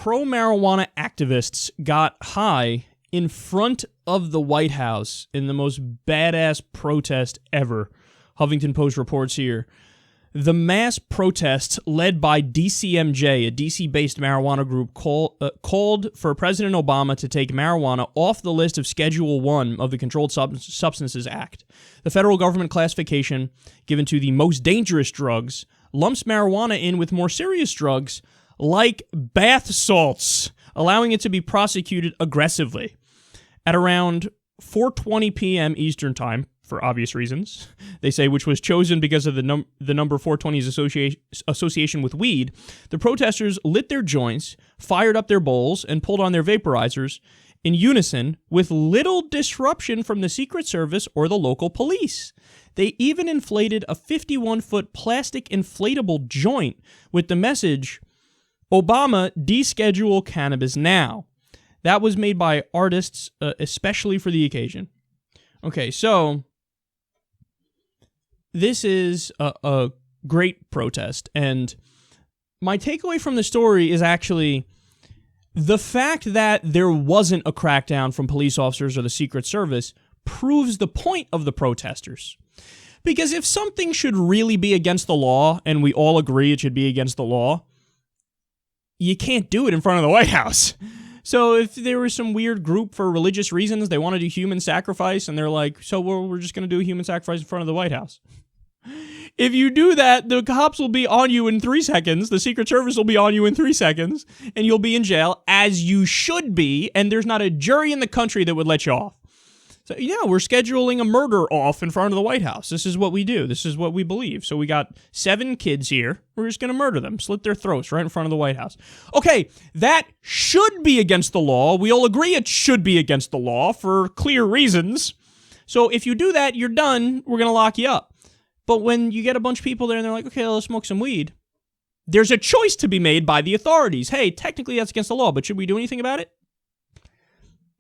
pro-marijuana activists got high in front of the White House in the most badass protest ever. Huffington Post reports here. The mass protests led by DCMJ, a DC-based marijuana group, called for President Obama to take marijuana off the list of Schedule 1 of the Controlled Substances Act. The federal government classification given to the most dangerous drugs lumps marijuana in with more serious drugs like bath salts, allowing it to be prosecuted aggressively. At around 4:20 p.m. Eastern Time, for obvious reasons, they say, which was chosen because of the number 420's association with weed, the protesters lit their joints, fired up their bowls, and pulled on their vaporizers in unison with little disruption from the Secret Service or the local police. They even inflated a 51-foot plastic inflatable joint with the message, "Obama, deschedule cannabis now." That was made by artists especially for the occasion. Okay, so this is a great protest, and my takeaway from the story is actually the fact that there wasn't a crackdown from police officers or the Secret Service proves the point of the protesters. Because if something should really be against the law, and we all agree it should be against the law, you can't do it in front of the White House. So if there was some weird group for religious reasons, they want to do human sacrifice, and they're like, so we're just going to do a human sacrifice in front of the White House. If you do that, the cops will be on you in 3 seconds, the Secret Service will be on you in 3 seconds, and you'll be in jail, as you should be, and there's not a jury in the country that would let you off. So, yeah, we're scheduling a murder off in front of the White House. This is what we do. This is what we believe. So we got 7 kids here. We're just going to murder them, slit their throats right in front of the White House. Okay, that should be against the law. We all agree it should be against the law for clear reasons. So if you do that, you're done. We're going to lock you up. But when you get a bunch of people there and they're like, okay, let's smoke some weed, there's a choice to be made by the authorities. Hey, technically that's against the law, but should we do anything about it?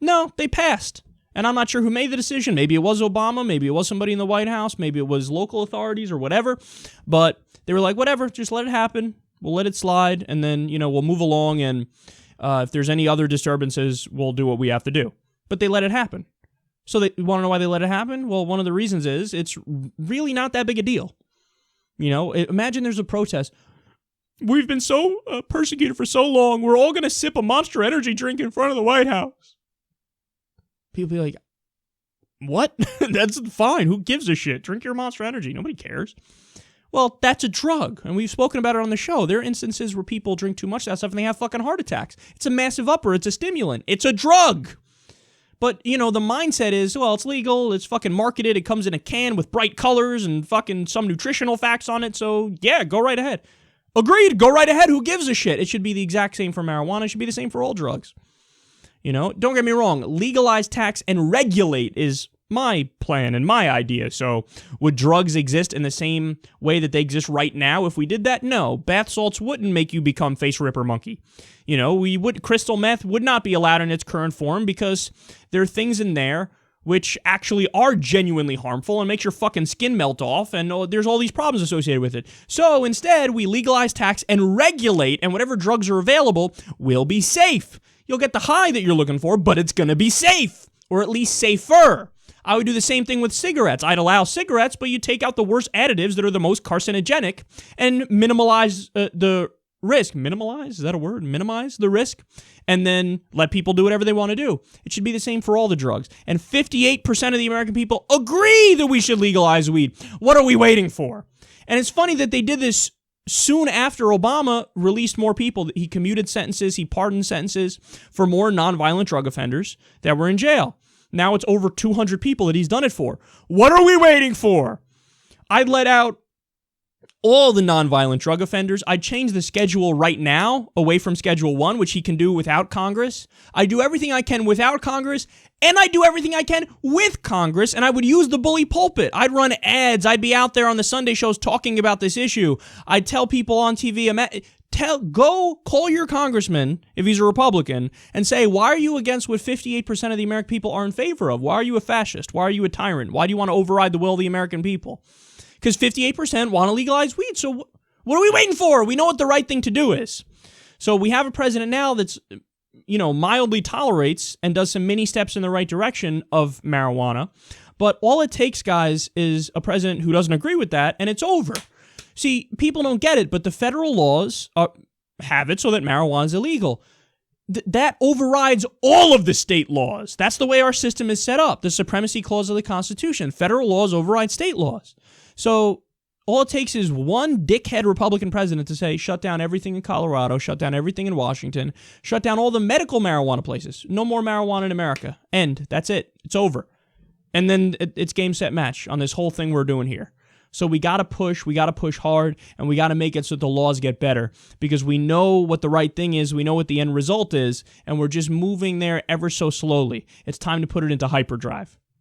No, they passed. And I'm not sure who made the decision. Maybe it was Obama. Maybe it was somebody in the White House. Maybe it was local authorities or whatever. But they were like, whatever, just let it happen. We'll let it slide. And then, we'll move along. And if there's any other disturbances, we'll do what we have to do. But they let it happen. So they want to know why they let it happen? Well, one of the reasons is it's really not that big a deal. Imagine there's a protest. We've been so persecuted for so long. We're all going to sip a Monster Energy drink in front of the White House. People be like, what? That's fine. Who gives a shit? Drink your Monster Energy. Nobody cares. Well, that's a drug, and we've spoken about it on the show. There are instances where people drink too much of that stuff and they have fucking heart attacks. It's a massive upper. It's a stimulant. It's a drug. But, the mindset is, well, it's legal. It's fucking marketed. It comes in a can with bright colors and fucking some nutritional facts on it. So, yeah, go right ahead. Agreed. Go right ahead. Who gives a shit? It should be the exact same for marijuana. It should be the same for all drugs. Don't get me wrong, legalize, tax, and regulate is my plan and my idea. So would drugs exist in the same way that they exist right now if we did that? No. Bath salts wouldn't make you become face ripper monkey. Crystal meth would not be allowed in its current form because there are things in there which actually are genuinely harmful and makes your fucking skin melt off, and there's all these problems associated with it. So instead, we legalize, tax, and regulate, and whatever drugs are available will be safe. You'll get the high that you're looking for, but it's going to be safe, or at least safer. I would do the same thing with cigarettes. I'd allow cigarettes, but you take out the worst additives that are the most carcinogenic and minimize the risk. Minimize? Is that a word? Minimize the risk? And then let people do whatever they want to do. It should be the same for all the drugs. And 58% of the American people agree that we should legalize weed. What are we waiting for? And it's funny that they did this soon after Obama released more people. He commuted sentences, he pardoned sentences for more nonviolent drug offenders that were in jail. Now it's over 200 people that he's done it for. What are we waiting for? I'd let out all the nonviolent drug offenders. I'd change the schedule right now away from Schedule 1, which he can do without Congress. I do everything I can without Congress, and I do everything I can with Congress, and I would use the bully pulpit. I'd run ads. I'd be out there on the Sunday shows talking about this issue. I'd tell people on TV, go call your congressman, if he's a Republican, and say, why are you against what 58% of the American people are in favor of? Why are you a fascist? Why are you a tyrant? Why do you want to override the will of the American people? Because 58% want to legalize weed, so what are we waiting for? We know what the right thing to do is. So we have a president now that's, mildly tolerates and does some mini steps in the right direction of marijuana. But all it takes, guys, is a president who doesn't agree with that, and it's over. See, people don't get it, but the federal laws have it so that marijuana is illegal. That overrides all of the state laws. That's the way our system is set up. The supremacy clause of the Constitution. Federal laws override state laws. So all it takes is one dickhead Republican president to say, shut down everything in Colorado, shut down everything in Washington, shut down all the medical marijuana places. No more marijuana in America. End. That's it. It's over. And then it's game, set, match on this whole thing we're doing here. So we got to push hard, and we got to make it so that the laws get better, because we know what the right thing is, we know what the end result is, and we're just moving there ever so slowly. It's time to put it into hyperdrive.